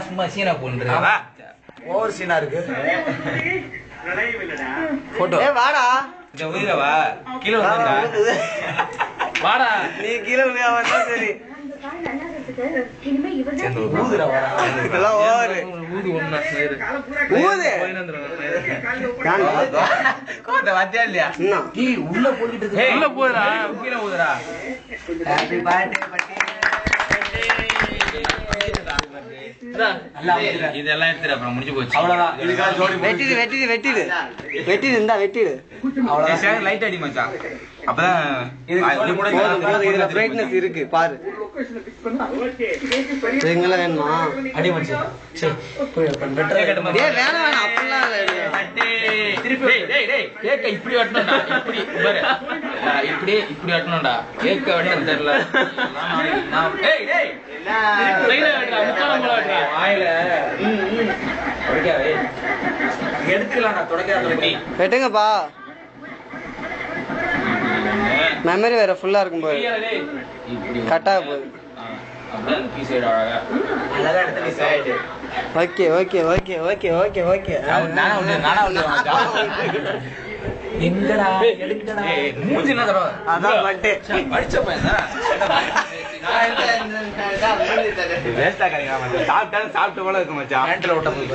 சும்மா சீனா போன்ற ஓவர் சீனா இருக்கு. போட்டோ வாடா வா கீழே வாடா நீ கீழே வந்தா சரி. உள்ள போதுடா கீழே ஊதுடா. இதெல்லாம் எடுத்துரு அப்புறம் முடிஞ்சு போச்சு. அவ்வளவுதான். வெட்டிடு அவ்வளவுதான். லைட் அடி மச்சான். அப்பதான் இதுல பிரைட்னஸ் இருக்கு பாரு. எங்கெல்லாம் வேணுமா அடி மச்சான். வேணாம் அப்படிலாம் இப்படி வெட்டணும்டா. இப்படி பாரு இப்படி வெட்டணும்டா. கேக்க வெட்டணும் தெரியல. எடுத்துக்கலாம் வெட்டுங்கப்பா. மெமரி வேற ஃபுல்லா இருக்கும் போது கட்டாக போகுது. Okay okay okay okay okay okay. எங்கடா மூஞ்சி என்ன தடவை அதான் பட்டு படிச்ச பையன் சாப்பிட்டு போல இருக்கு மச்சான். பேண்ட்ல ஓட்ட போய்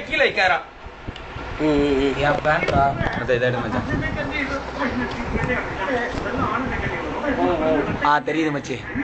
கீழே வைக்காரா தெரியுது மச்சி.